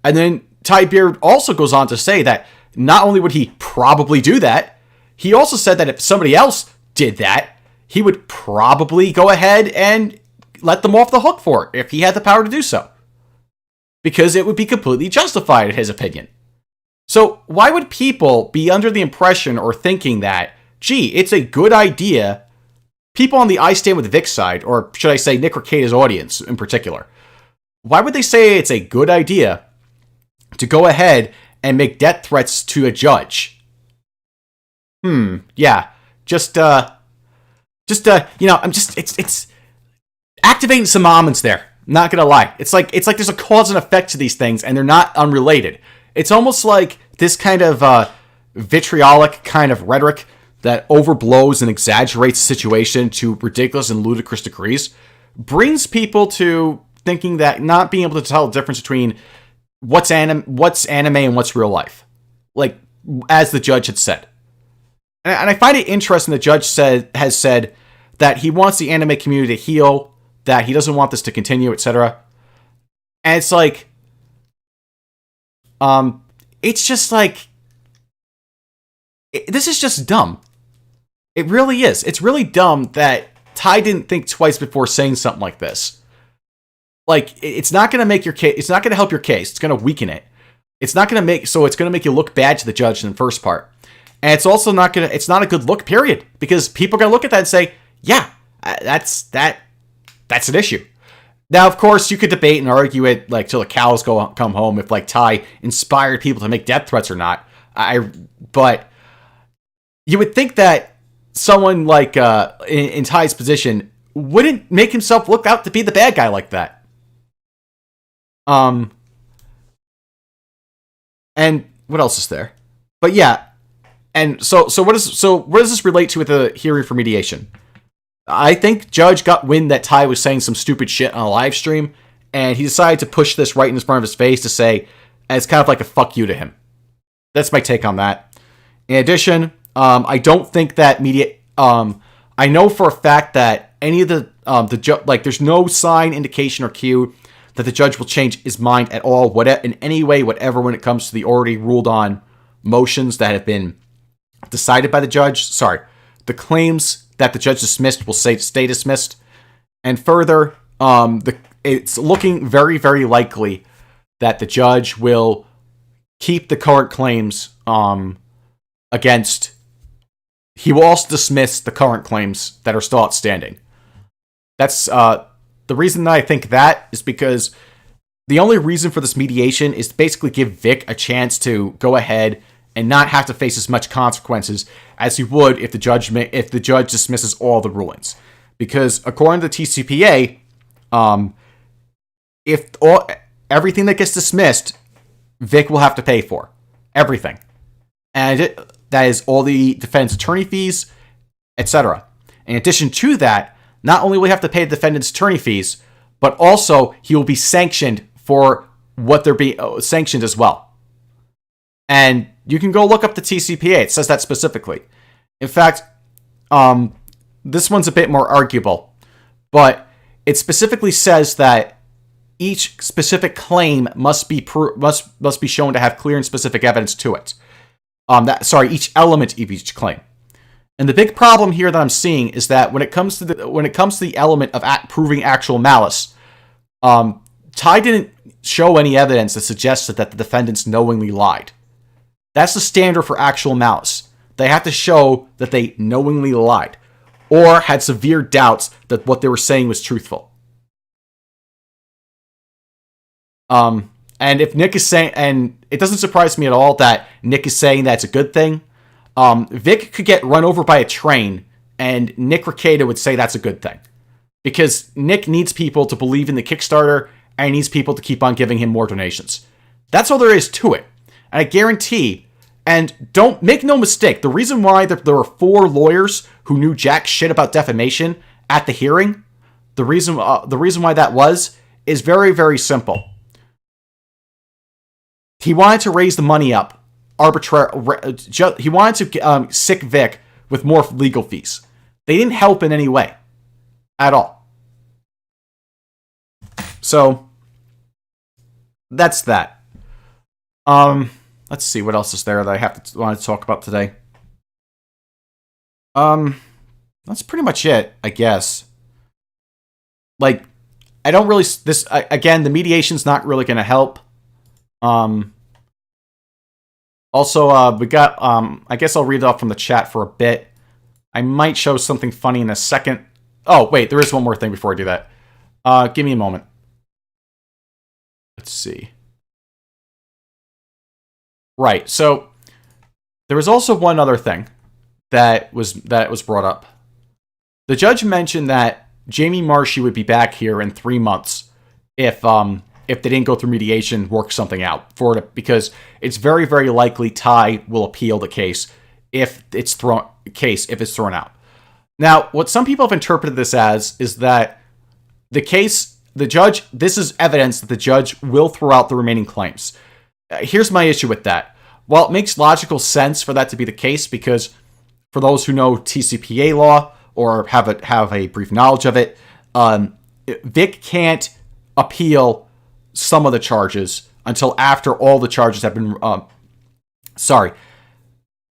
Speaker 5: And then Ty Beard also goes on to say that not only would he probably do that, he also said that if somebody else did that, he would probably go ahead and let them off the hook for it if he had the power to do so. Because it would be completely justified in his opinion. So why would people be under the impression or thinking that, gee, it's a good idea, people on the I Stand With Vic side, or should I say Nick Rekieta's audience in particular, why would they say it's a good idea to go ahead and make death threats to a judge? Yeah, it's activating some almonds there. I'm not gonna lie. It's like there's a cause and effect to these things, and they're not unrelated. It's almost like this kind of vitriolic kind of rhetoric that overblows and exaggerates the situation to ridiculous and ludicrous degrees brings people to thinking that not being able to tell the difference between what's anime and what's real life, like as the judge had said. And I find it interesting the judge has said that he wants the anime community to heal, that he doesn't want this to continue, etc. And it's like, it's just like, this is just dumb. It really is. It's really dumb that Ty didn't think twice before saying something like this. Like, it's not going to make your case, it's not going to help your case, it's going to weaken it. It's not going to make, so it's going to make you look bad to the judge in the first part. And it's also not going to, it's not a good look, period. Because people are going to look at that and say, yeah, that's an issue. Now, of course, you could debate and argue it, like, till the cows come home if, like, Ty inspired people to make death threats or not. But you would think that someone like, in Ty's position wouldn't make himself look out to be the bad guy like that. And what else is there? But yeah, and so what does this relate to with the hearing for mediation? I think Judge got wind that Ty was saying some stupid shit on a live stream, and he decided to push this right in front of his face to say, as kind of like a fuck you to him. That's my take on that. In addition, I don't think that I know for a fact that any of there's no sign, indication, or cue that the judge will change his mind at all, in any way, whatever, when it comes to the already ruled on motions that have been decided by the judge. Sorry, the claims that the judge dismissed will stay dismissed. And further, it's looking very, very likely that the judge will keep the current claims against. He will also dismiss the current claims that are still outstanding. That's the reason that I think that is because the only reason for this mediation is to basically give Vic a chance to go ahead and not have to face as much consequences as he would if the judge dismisses all the rulings. Because according to the TCPA, if everything that gets dismissed, Vic will have to pay for everything, and that is all the defense attorney fees, etc. In addition to that, not only will he have to pay the defendant's attorney fees, but also he will be sanctioned for what they're being sanctioned as well. And you can go look up the TCPA. It says that specifically. In fact, this one's a bit more arguable, but it specifically says that each specific claim must be shown to have clear and specific evidence to it. Each element of each claim. And the big problem here that I'm seeing is that when it comes to the element of proving actual malice, Ty didn't show any evidence that suggested that the defendants knowingly lied. That's the standard for actual malice. They have to show that they knowingly lied or had severe doubts that what they were saying was truthful. And if Nick is saying, and it doesn't surprise me at all that Nick is saying that's a good thing. Vic could get run over by a train And Nick Rekieta would say that's a good thing. Because Nick needs people to believe in the Kickstarter, and he needs people to keep on giving him more donations. That's all there is to it. And I guarantee, and don't make no mistake, the reason why there were 4 lawyers who knew jack shit about defamation at the hearing, the reason why that was, is very, very simple. He wanted to raise the money up he wanted to sick Vic with more legal fees. They didn't help in any way at all. So that's that. Let's see what else is there that I want to talk about today. That's pretty much it, I guess. Like, I don't really again, the mediation's not really going to help. Also, we got, I guess I'll read it off from the chat for a bit. I might show something funny in a second. Oh, wait, there is one more thing before I do that. Give me a moment. Let's see. Right, so there was also one other thing that was brought up. The judge mentioned that Jamie Marshy would be back here in 3 months if they didn't go through mediation, work something out for it, because it's very, very likely Ty will appeal the case if it's thrown out. Now, what some people have interpreted this as is that this is evidence that the judge will throw out the remaining claims. Here's my issue with that. While it makes logical sense for that to be the case, because for those who know TCPA law or have a brief knowledge of it, Vic can't appeal some of the charges until after all the charges have been...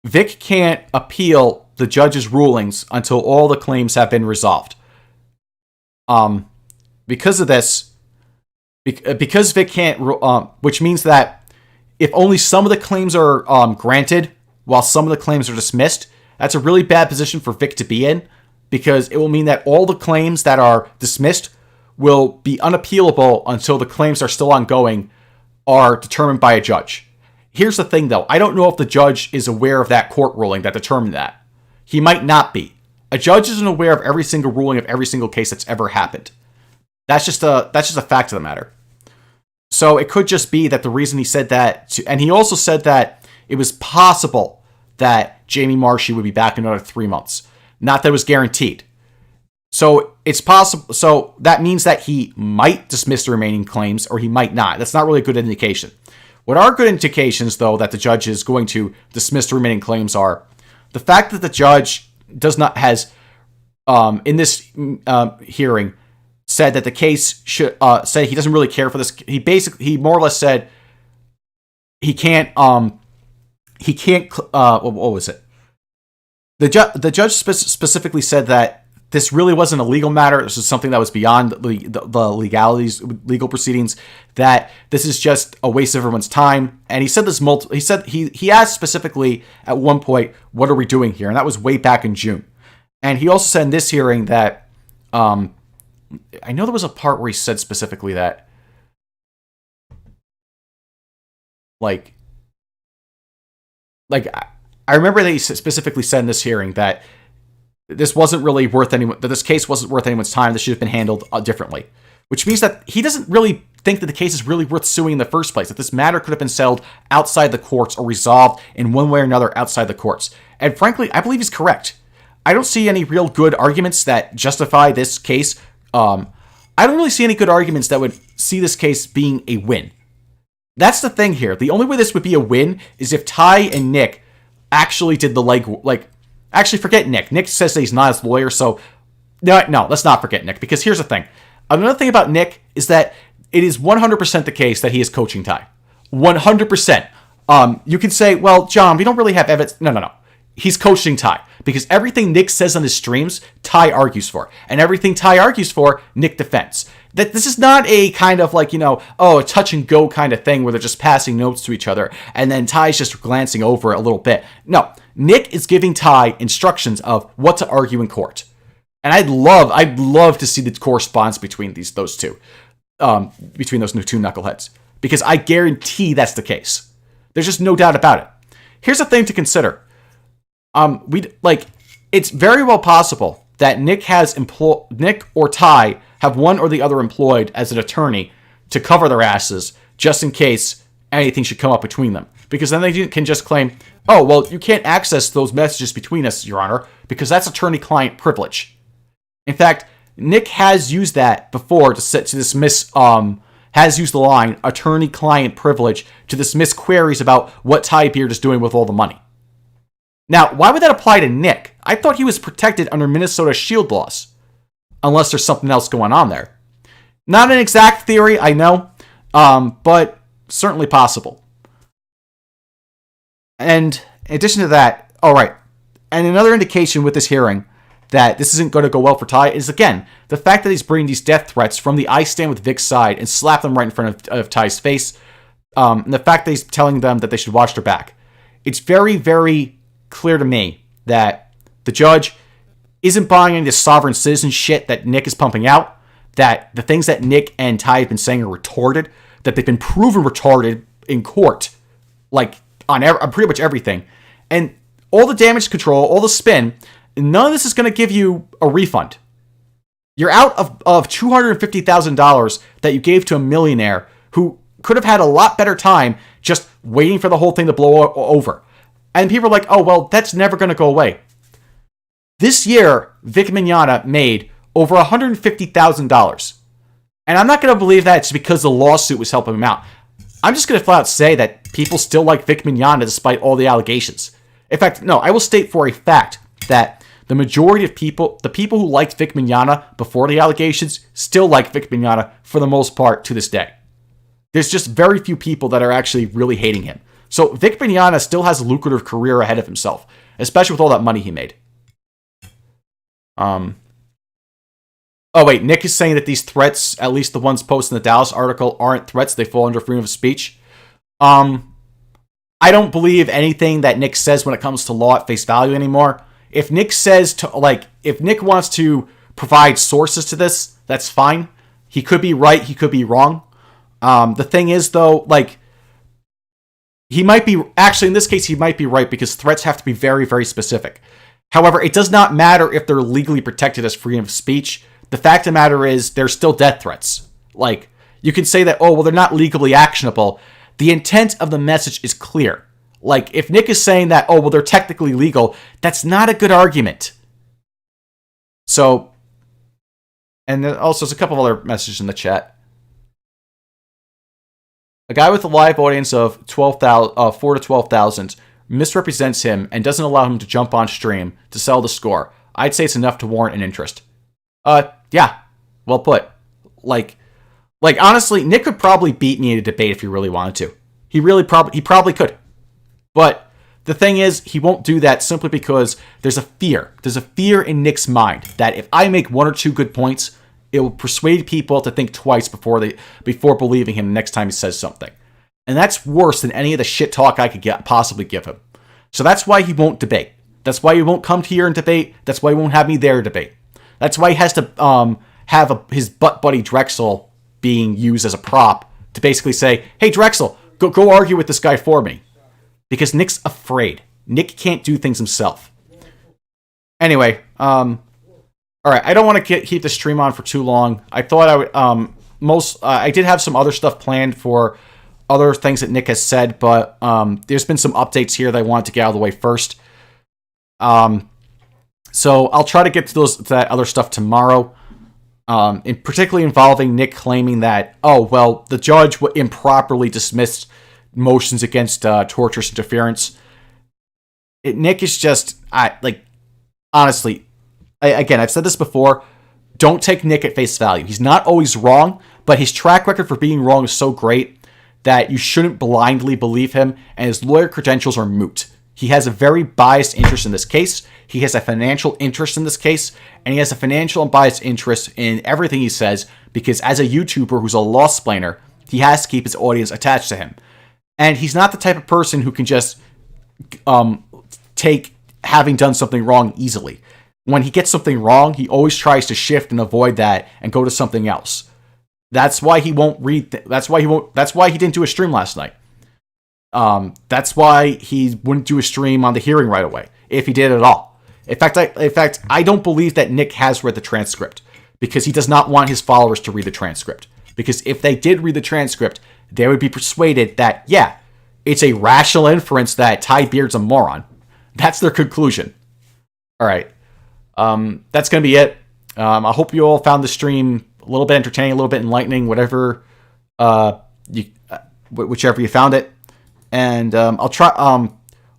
Speaker 5: Vic can't appeal the judge's rulings until all the claims have been resolved. Because of this, because Vic can't... which means that if only some of the claims are granted while some of the claims are dismissed, that's a really bad position for Vic to be in, because it will mean that all the claims that are dismissed will be unappealable until the claims are still ongoing are determined by a judge. Here's the thing, though. I don't know if the judge is aware of that court ruling that determined that. He might not be. A judge isn't aware of every single ruling of every single case that's ever happened. That's just a fact of the matter. So it could just be that the reason he said that, and he also said that it was possible that Jamie Marshy would be back in another 3 months. Not that it was guaranteed. So it's possible. So that means that he might dismiss the remaining claims, or he might not. That's not really a good indication. What are good indications, though, that the judge is going to dismiss the remaining claims are the fact that the judge has in this hearing said that the case should said he doesn't really care for this. He more or less said he can't. What was it? The judge specifically said that this really wasn't a legal matter. This is something that was beyond the legalities, legal proceedings. That this is just a waste of everyone's time. And he said this He said he asked specifically at one point, "What are we doing here?" And that was way back in June. And he also said in this hearing that I know there was a part where he said specifically that like I remember that he specifically said in this hearing that this wasn't really that this case wasn't worth anyone's time. This should have been handled differently, which means that he doesn't really think that the case is really worth suing in the first place, that this matter could have been settled outside the courts or resolved in one way or another outside the courts. And frankly, I believe he's correct. I don't see any real good arguments that justify this case. I don't really see any good arguments that would see this case being a win. That's the thing here. The only way this would be a win is if Ty and Nick actually did the actually, forget Nick. Nick says that he's not his lawyer, so no, let's not forget Nick, because here's the thing. Another thing about Nick is that it is 100% the case that he is coaching Ty. 100%. You can say, well, John, we don't really have evidence. No. He's coaching Ty, because everything Nick says on his streams, Ty argues for. And everything Ty argues for, Nick defends. That this is not a kind of a touch and go kind of thing where they're just passing notes to each other and then Ty's just glancing over it a little bit. No, Nick is giving Ty instructions of what to argue in court. And I'd love to see the correspondence between those two knuckleheads, because I guarantee that's the case. There's just no doubt about it. Here's a thing to consider. it's very well possible that Nick or Ty have one or the other employed as an attorney to cover their asses just in case anything should come up between them. Because then they can just claim, oh, well, you can't access those messages between us, Your Honor, because that's attorney-client privilege. In fact, Nick has used that before to dismiss, has used the line attorney-client privilege to dismiss queries about what Ty Beard is doing with all the money. Now, why would that apply to Nick? I thought he was protected under Minnesota shield laws. Unless there's something else going on there. Not an exact theory, I know, but certainly possible. And in addition to that, all right, and another indication with this hearing that this isn't going to go well for Ty is, again, the fact that he's bringing these death threats from the I stand with Vic's side and slap them right in front of Ty's face, and the fact that he's telling them that they should watch their back. It's very, very clear to me that the judge isn't buying any of this sovereign citizen shit that Nick is pumping out, that the things that Nick and Ty have been saying are retarded, that they've been proven retarded in court, like on pretty much everything. And all the damage control, all the spin, none of this is going to give you a refund. You're out of $250,000 that you gave to a millionaire who could have had a lot better time just waiting for the whole thing to blow over. And people are like, oh, well, that's never going to go away. This year, Vic Mignogna made over $150,000. And I'm not going to believe that it's because the lawsuit was helping him out. I'm just going to flat out say that people still like Vic Mignogna despite all the allegations. In fact, no, I will state for a fact that the majority of people, the people who liked Vic Mignogna before the allegations, still like Vic Mignogna for the most part to this day. There's just very few people that are actually really hating him. So Vic Mignogna still has a lucrative career ahead of himself, especially with all that money he made. Oh wait, Nick is saying that these threats, at least the ones posted in the Dallas article, aren't threats. They fall under freedom of speech. I don't believe anything that Nick says when it comes to law at face value anymore. If Nick says if Nick wants to provide sources to this, that's fine. He could be right. He could be wrong. The thing is, though, he might be, actually, in this case, he might be right because threats have to be very, very specific. However, it does not matter if they're legally protected as freedom of speech. The fact of the matter is, they're still death threats. You can say that, oh, well, they're not legally actionable. The intent of the message is clear. If Nick is saying that, oh, well, they're technically legal, that's not a good argument. So, and also, there's a couple of other messages in the chat. A guy with a live audience of 4 to 12,000 misrepresents him and doesn't allow him to jump on stream to sell the score. I'd say it's enough to warrant an interest. Yeah, well put. Honestly, Nick could probably beat me in a debate if he really wanted to. He probably could. But the thing is, he won't do that simply because there's a fear. There's a fear in Nick's mind that if I make one or two good points, it will persuade people to think twice before believing him the next time he says something. And that's worse than any of the shit talk I could possibly give him. So that's why he won't debate. That's why he won't come here and debate. That's why he won't have me there to debate. That's why he has to have his butt buddy Drexel being used as a prop to basically say, hey, Drexel, go argue with this guy for me. Because Nick's afraid. Nick can't do things himself. Anyway, all right, I don't want to keep the stream on for too long. I thought I would, I did have some other stuff planned for other things that Nick has said, but there's been some updates here that I wanted to get out of the way first. So I'll try to get to that other stuff tomorrow, particularly involving Nick claiming that, oh, well, the judge improperly dismissed motions against torturous interference. Nick is just, honestly, again, I've said this before, don't take Nick at face value. He's not always wrong, but his track record for being wrong is so great that you shouldn't blindly believe him, and his lawyer credentials are moot. He has a very biased interest in this case. He has a financial interest in this case, and he has a financial and biased interest in everything he says, because as a YouTuber who's a law splainer, he has to keep his audience attached to him. And he's not the type of person who can just take having done something wrong easily. When he gets something wrong, he always tries to shift and avoid that and go to something else. That's why he won't read. That's why he didn't do a stream last night. That's why he wouldn't do a stream on the hearing right away, if he did at all. In fact, I don't believe that Nick has read the transcript because he does not want his followers to read the transcript. Because if they did read the transcript, they would be persuaded that, yeah, it's a rational inference that Ty Beard's a moron. That's their conclusion. All right. That's going to be it. I hope you all found the stream a little bit entertaining, a little bit enlightening, whatever, whichever you found it. And I'll try.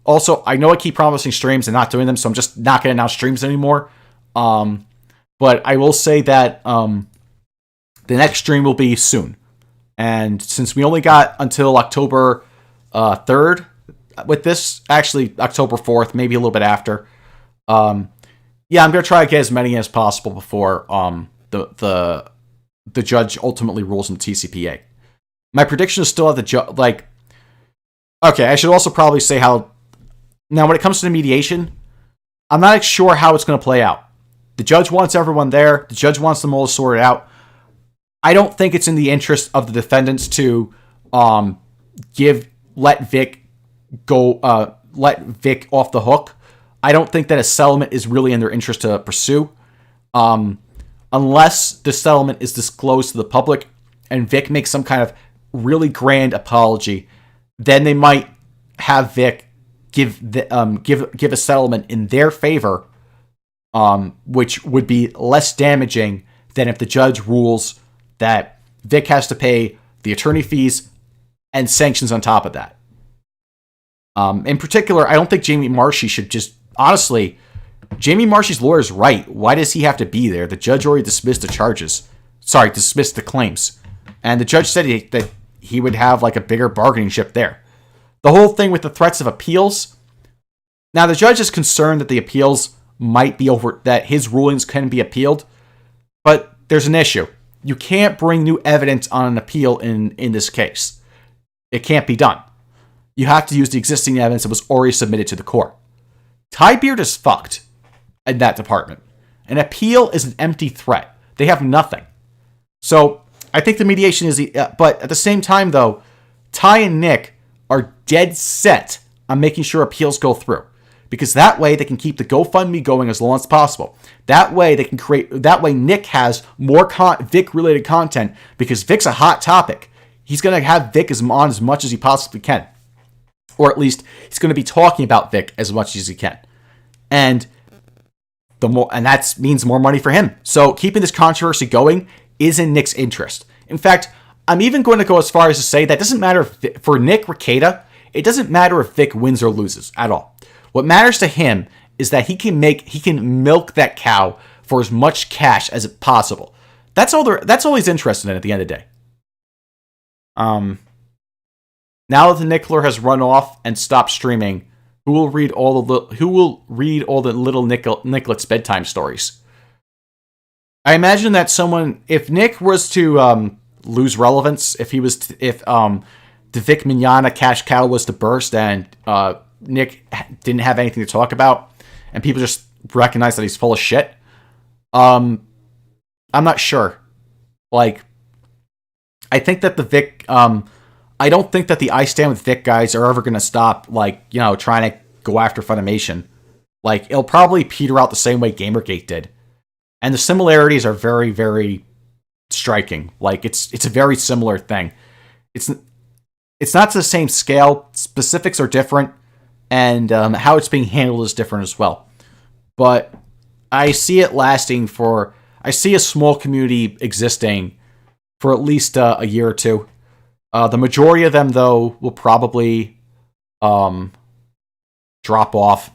Speaker 5: Also, I know I keep promising streams and not doing them, so I'm just not going to announce streams anymore. But I will say that the next stream will be soon. And since we only got until October 3rd with this, actually October 4th, maybe a little bit after. Yeah, I'm going to try to get as many as possible before the judge ultimately rules in the TCPA. My prediction is still at the judge. Okay, I should also probably say how. Now, when it comes to the mediation, I'm not sure how it's going to play out. The judge wants everyone there. The judge wants them all to sort it out. I don't think it's in the interest of the defendants to let Vic off the hook. I don't think that a settlement is really in their interest to pursue, unless the settlement is disclosed to the public and Vic makes some kind of really grand apology. Then they might have Vic give a settlement in their favor, which would be less damaging than if the judge rules that Vic has to pay the attorney fees and sanctions on top of that. In particular, I don't think Jamie Marchi should just... Honestly, Jamie Marchi's lawyer is right. Why does he have to be there? The judge already dismissed the charges. Sorry, dismissed the claims. And the judge said that he would have a bigger bargaining chip there. The whole thing with the threats of appeals. Now, the judge is concerned that the appeals might be that his rulings can be appealed. But there's an issue. You can't bring new evidence on an appeal in this case. It can't be done. You have to use the existing evidence that was already submitted to the court. Ty Beard is fucked in that department. An appeal is an empty threat. They have nothing. So, I think the mediation is... but at the same time, though, Ty and Nick are dead set on making sure appeals go through. Because that way they can keep the GoFundMe going as long as possible. That way they can that way Nick has more Vic-related content because Vic's a hot topic. He's going to have Vic on as much as he possibly can. Or at least he's going to be talking about Vic as much as he can. And that means more money for him. So keeping this controversy going is in Nick's interest. In fact, I'm even going to go as far as to say that it doesn't matter for Nick Rekieta, it doesn't matter if Vic wins or loses at all. What matters to him is that he can milk that cow for as much cash as possible. That's all he's interested in at the end of the day. Now that the Nickler has run off and stopped streaming, who will read all the little Nicklet's bedtime stories? I imagine that if Nick was to lose relevance, if the Vic Mignogna cash cow was to burst and Nick didn't have anything to talk about, and people just recognize that he's full of shit, I'm not sure. I think that the Vic, I don't think that the I Stand With Vic guys are ever going to stop, trying to go after Funimation. It'll probably peter out the same way Gamergate did. And the similarities are very, very striking. It's a very similar thing. It's not to the same scale. Specifics are different. And how it's being handled is different as well. But I see it lasting I see a small community existing for at least a year or two. The majority of them, though, will probably drop off.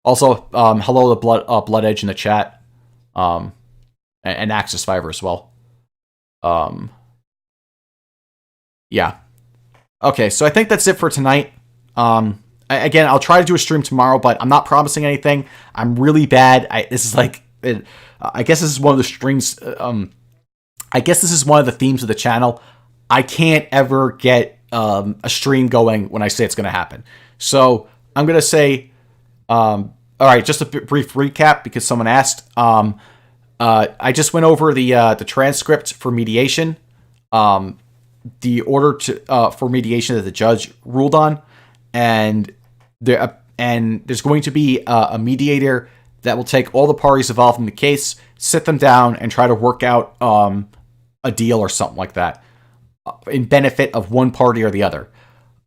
Speaker 5: Also, hello to Blood Edge in the chat, and Axis Fiverr as well. Yeah. Okay, so I think that's it for tonight. Again, I'll try to do a stream tomorrow, but I'm not promising anything. I'm really bad. I guess this is one of the streams. I guess this is one of the themes of the channel. I can't ever get a stream going when I say it's going to happen. So I'm going to say, all right, just a brief recap because someone asked. I just went over the transcript for mediation, the order for mediation that the judge ruled on, and and there's going to be a mediator that will take all the parties involved in the case, sit them down, and try to work out a deal or something like that in benefit of one party or the other.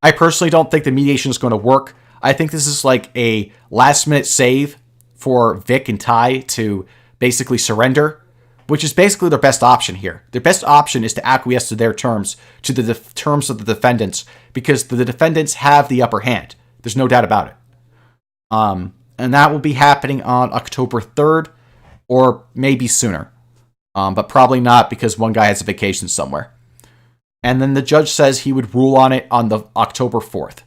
Speaker 5: I personally don't think the mediation is going to work. I think this is like a last-minute save for Vic and Ty to basically surrender, which is basically their best option here. Their best option is to acquiesce to their terms, to the terms of the defendants, because the defendants have the upper hand. There's no doubt about it. And that will be happening on October 3rd, or maybe sooner. But probably not, because one guy has a vacation somewhere. And then the judge says he would rule on it on the October 4th.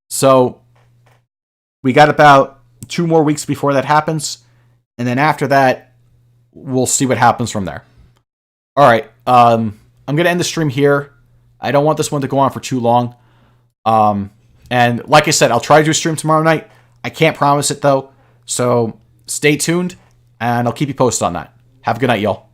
Speaker 5: So we got about 2 more weeks before that happens. And then after that, we'll see what happens from there. All right. I'm going to end the stream here. I don't want this one to go on for too long. And like I said, I'll try to do a stream tomorrow night. I can't promise it, though. So stay tuned, and I'll keep you posted on that. Have a good night, y'all.